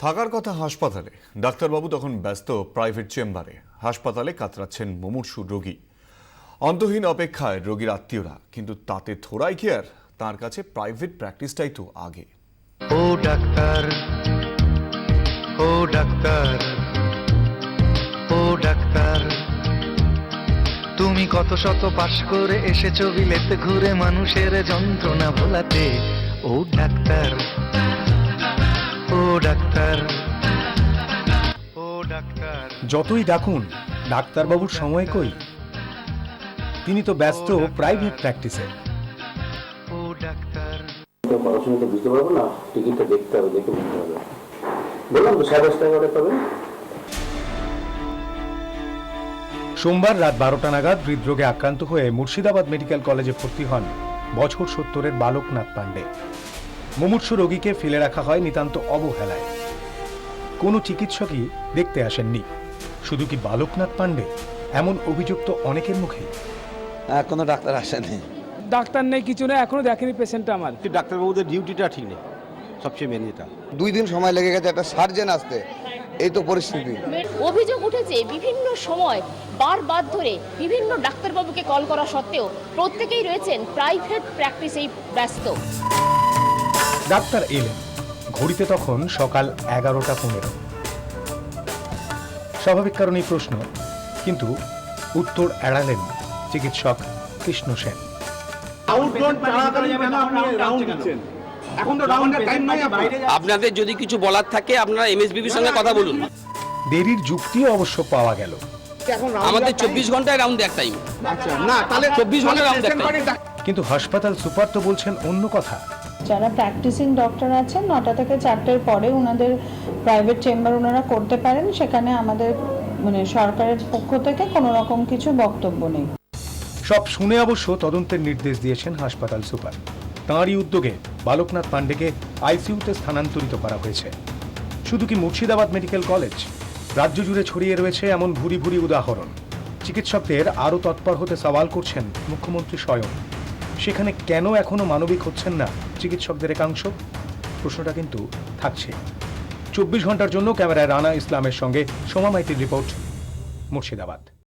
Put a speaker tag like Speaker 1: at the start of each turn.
Speaker 1: থাকার কথা হাসপাতালে, ডাক্তারবাবু তখন ব্যস্ত প্রাইভেট চেম্বারে। হাসপাতালে কাতরাচ্ছেন মুমূর্ষু রোগী। অন্তহীন অপেক্ষায় রোগীর আত্মীয়রা, কিন্তু তাতে থোড়াই কেয়ার। তার কাছে প্রাইভেট প্র্যাকটিসটাই তো আগে।
Speaker 2: ও ডাক্তার, ও ডাক্তার, ও ডাক্তার, তুমি কত শত পাশ করে এসেছো বিলেতে ঘুরে মানুষের যন্ত্রণা ভোলাতে। ও ডাক্তার, ও ডাক্তার, ও ডাক্তার।
Speaker 3: যতই ডাকুন ডাক্তারবাবুর সময় কই, তিনি তো ব্যস্ত প্রাইভেট প্র্যাকটিসে।
Speaker 2: ও ডাক্তার,
Speaker 4: পড়াশোনা তো বুঝতে পারবো না, টিকিটটা দেখতে হবে, দেখে বুঝতে হবে। বললাম তো 11:30 করে পাবেন।
Speaker 3: সোমবার রাত 12টা নাগাদ হৃদরোগে আক্রান্ত হয়ে মুর্শিদাবাদ মেডিকেল কলেজে ভর্তি হন বছর 70-এর বালকনাথ পাণ্ডে। মুমূর্ষু রোগীকে ফেলে রাখা হয় নিতান্ত অবহেলায়। কোনো চিকিৎসকই দেখতে আসেননি। শুধু কি বালকনাথ পাণ্ডে, এমন অভিযোগ তো অনেকের মুখে।
Speaker 5: কোনো ডাক্তার আসেনি।
Speaker 6: ডাক্তার নেই, কিছু নেই, এখনো দেখেনি পেশেন্টটা আমার।
Speaker 7: ডাক্তারবাবুদের ডিউটিটা ঠিক নেই, সবচেয়ে মেন যেটা।
Speaker 5: 2 দিন সময় লেগে গেছে একটা সার্জেন আসতে, এই তো পরিস্থিতি।
Speaker 8: অভিযোগ উঠেছে বিভিন্ন সময় বারবার ধরে বিভিন্ন ডাক্তারবাবুকে কল করা সত্ত্বেও প্রত্যেকেই রয়েছেন প্রাইভেট প্র্যাকটিসেই ব্যস্ত।
Speaker 3: ডাক্তার এলেন, ঘড়িতে তখন সকাল 11:15। স্বাভাবিক কারণেই প্রশ্ন, কিন্তু উত্তর এড়ালেন চিকিৎসক কৃষ্ণ সেন।
Speaker 9: আপনাদের যদি কিছু বলার থাকে আপনারা এমএসবিবির সঙ্গে কথা বলুন।
Speaker 3: দেরির যুক্তিও অবশ্য পাওয়া গেল।
Speaker 9: আমাদের 24 ঘন্টায় রাউন্ড এক টাইম। না, তাহলে 24 ঘন্টায় রাউন্ড এক টাইম।
Speaker 3: কিন্তু হাসপাতাল সুপার তো বলছেন অন্য কথা।
Speaker 10: যারা প্র্যাকটিসিং ডক্টর আছেন 9টা থেকে 4টের পরে ওনাদের প্রাইভেট চেম্বার ওনারা করতে পারেন, সেখানে আমাদের সরকারের পক্ষ থেকে কোনো রকম কিছু বক্তব্য নেই।
Speaker 3: সব শুনে অবশ্য তদন্তের নির্দেশ দিয়েছেন হাসপাতাল সুপার। তাঁরই উদ্যোগে বালকনাথ পাণ্ডেকে আইসিইউতে স্থানান্তরিত করা হয়েছে। শুধু কি মুর্শিদাবাদ মেডিকেল কলেজ, রাজ্য জুড়ে ছড়িয়ে রয়েছে এমন ভুরি ভুরি উদাহরণ। চিকিৎসকদের আরও তৎপর হতে সওয়াল করছেন মুখ্যমন্ত্রী স্বয়ং। সেখানে কেন এখনো মানবিক হচ্ছেন না চিকিৎসকদের একাংশ? প্রশ্নটা কিন্তু থাকছে। 24 ঘন্টার জন্য ক্যামেরায় রানা ইসলামের সঙ্গে সোমা মাইতির রিপোর্ট, মুর্শিদাবাদ।